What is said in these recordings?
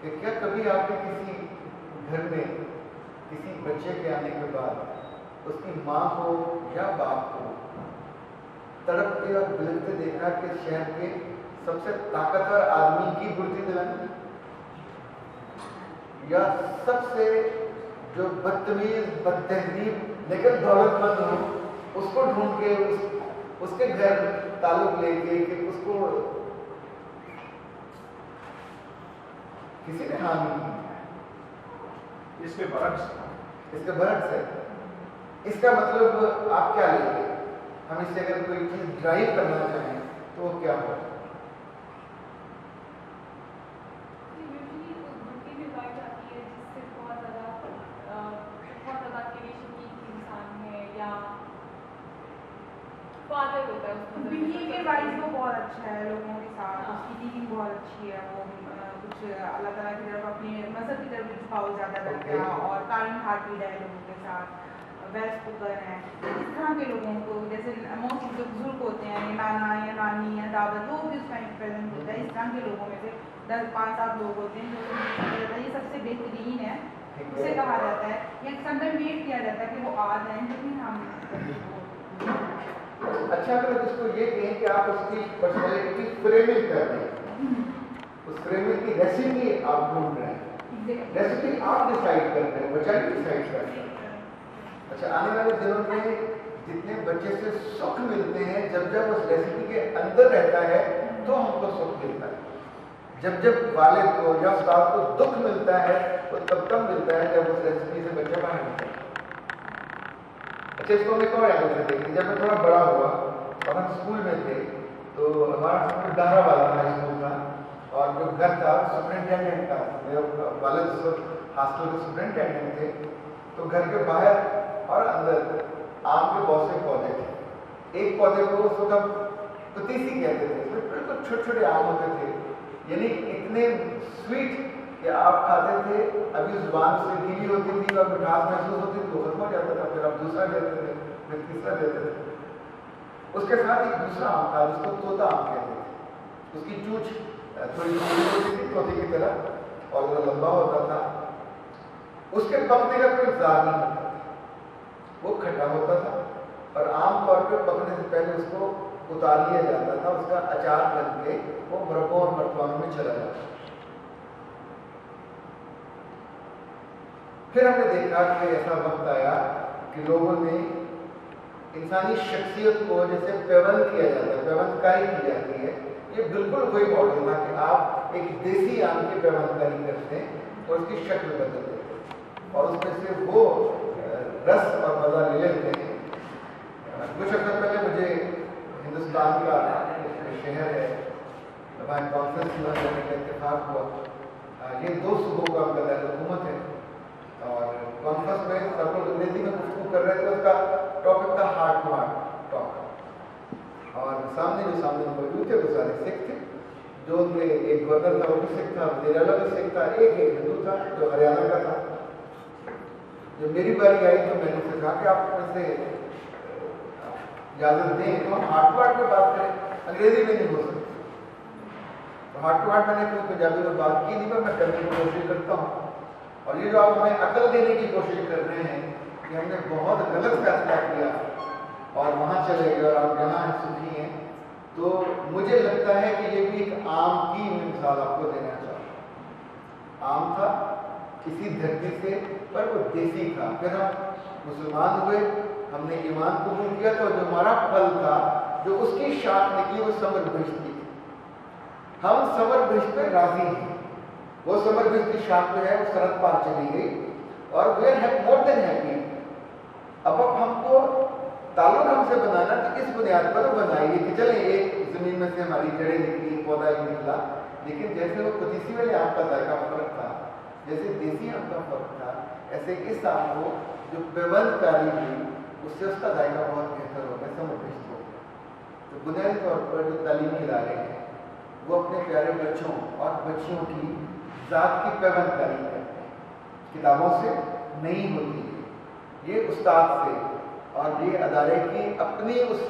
کہ کیا کبھی آپ نے کسی گھر میں کسی بچے کے آنے کے بعد اس کی ماں کو یا باپ کو تڑپتے اور بلکتے دیکھا کہ شہر کے سب سے طاقتور آدمی کی گرتی دلانی یا سب سے جو بدتمیز بد تہذیب لیکن دولت مند ہو اس کو ڈھونڈ کے اس کے گھر تعلق لے کے کہ اس کو کسی نے ہاں نہیں کی؟ اس کے برعکس ہے. اس کا مطلب آپ کیا لیں گے؟ ہم اس سے اگر کوئی چیز ڈرائیو کرنا چاہیں تو وہ کیا ہو؟ بہت اچھا ہے لوگوں کے ساتھ، اس کی ٹیچنگ بہت اچھی ہے، وہ کچھ اللہ تعالیٰ کی طرف اپنے مذہب کی طرف جھکاؤ زیادہ کرتا ہے اور کائنڈ ہارٹیڈ ہے لوگوں کے ساتھ، ویل اسپوکن ہے. اس طرح کے لوگوں کو جیسے موسٹ جو بزرگ ہوتے ہیں نانا یا نانی یا دادا جو بھی اس ٹائم پریزنٹ ہوتا ہے، اس طرح کے لوگوں میں سے 10-5-7 لوگ ہوتے ہیں جو یہ سب سے بہترین ہے. اسے کہا جاتا ہے یا سمٹائم ویٹ کیا جاتا ہے کہ وہ آج ہیں جو بھی ہم. اچھا اگر اس کو یہ کہیں کہ آپ اس کی پرسنالٹی کی فریمنگ کر رہے ہیں، اس فریمنگ کی ریسیپی آپ ڈھونڈ رہے ہیں، ریسیپی آپ ڈیسائیڈ کر رہے ہیں، بچہ بھی ڈیسائیڈ کر رہے ہیں. اچھا آنے والے دنوں میں جتنے بچے سے سکھ ملتے ہیں جب جب اس ریسیپی کے اندر رہتا ہے تو ہم کو سکھ ملتا ہے. جب والد کو یا استاد کو دکھ ملتا ہے وہ تب ملتا ہے جب اس ریسیپی سے بچہ باہر نکلتا ہے. اچھا اس کو ہمیں کون ایڈل کر دیکھیں؟ جب میں تھوڑا بڑا ہوا اور ہم اسکول میں تھے تو ہمارا اسکول ڈہرا والا ہائی اسکول تھا اور جو گھر تھا سپرنٹینڈنٹ کا، میرے والد اس وقت ہاسٹل کے سپرنٹینڈنٹ تھے. تو گھر کے باہر اور اندر آم کے بہت سے پودے تھے. ایک پودے کو اس وقت ہم پتیسی کہتے تھے، اس میں بالکل چھوٹے چھوٹے آم ہوتے تھے، یعنی اتنے سویٹ کہ آپ کھاتے تھے ابھی زبان سے گیلی ہوتی تھی اور مٹھاس محسوس ہوتی تھی تو ختم ہو جاتا تھا، پھر آپ دوسرا لیتے تھے، پھر تیسرا لیتے تھے. اس کے ساتھ ایک دوسرا آم تھا جس کو طوطا آم کہتے تھے. اس کی چونچ تھوڑی چھوٹی ہوتی تھی طوطے کی طرح اور وہ لمبا ہوتا تھا. اس کے پکنے کا کوئی انتظار نہیں ہوتا تھا، وہ کھٹا ہوتا تھا اور عام طور پہ پکنے سے پہلے اس کو اتار لیا جاتا تھا. اس کا اچار بن کے وہ مربوں اور مرتبانوں میں چلا جاتا تھا. پھر ہم نے دیکھا کہ ایسا وقت آیا کہ لوگوں نے انسانی شخصیت کو جیسے پیوند کیا جاتا ہے، پیوند کاری کی جاتی ہے. یہ بالکل وہی ماڈل تھا کہ آپ ایک دیسی آم کی پیوند کاری کرتے ہیں اور اس کی شکل بدل دیتے ہیں اور اس میں سے وہ رس اور مزہ لے لیتے ہیں. کچھ عرصہ پہلے مجھے ہندوستان کا شہر ہے وہاں کانفرنس میں جانے کا اتفاق ہوا. یہ 2 صوبوں کا دار حکومت ہے اور کانفرنس میں سب لوگ انگریزی میں گفتگو کر رہے تھے. اس کا ٹاپک تھا ہارٹ ٹو ہارٹ ٹاک اور سامنے موجود تھے وہ سارے سکھ تھے. جو ان کے ایک گورنر تھا وہ بھی سکھ تھا، وزیر اعلیٰ بھی سکھ تھا، ایک ہندو تھا جو ہریانہ کا تھا. جب میری باری آئی تو میں نے سے کہا کہ آپ سے اجازت دیں تو ہم ہارٹ ٹو ہارٹ پہ بات کریں، انگریزی میں نہیں ہو سکتی. تو ہارٹ ٹو ہارٹ میں نے کوئی پنجابی میں بات کی نہیں پر میں کرنے کی کوشش کرتا ہوں. اور یہ جو آپ ہمیں عقل دینے کی کوشش کر رہے ہیں کہ ہم نے بہت غلط فیصلہ کیا اور وہاں چلے گئے اور آپ یہاں سکھی ہیں، تو مجھے لگتا ہے کہ یہ بھی ایک آم کی مثال آپ کو دینا چاہتا ہوں. آم تھا کسی دھرتی سے پر وہ دیسی تھا. پھر ہم مسلمان ہوئے، ہم نے ایمان قبول کیا تو جو ہمارا پھل تھا جو اس کی شاخ نکلی وہ ثمر بھشت کی. ہم ثمر بھشت پہ راضی ہیں. وہ ثمر بھشت کی شاخ جو ہے وہ سرحد پار چلی گئی اور we are more than happy. اب ہم کو تعلق ہم سے بنانا تو اس بنیاد پر بنائیے کہ چلیں ایک زمین میں سے ہماری جڑیں نکلی، پودا ہی نکلا، لیکن جیسے وہ پتیسی والے آم کا ذائقہ فرق تھا، جیسے دیسی آم کا فرق تھا، ایسے اس آم کو جو پیوند کاری ہوئی اس سے اس کا ذائقہ بہت بہتر ہو گیا، ثمر بھشت ہو گیا. تو بنیادی طور پر جو تعلیمی ادارے ہیں وہ اپنے پیارے بچوں اور بچیوں کی ذات کی پیوند کاری کرتے ہیں. کتابوں سے نہیں ہوتی ہے، یہ استاد سے اور یہ ادارے کی اپنی اس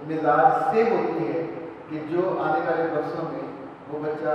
مزاج سے ہوتی ہے کہ جو آنے والے برسوں میں وہ بچہ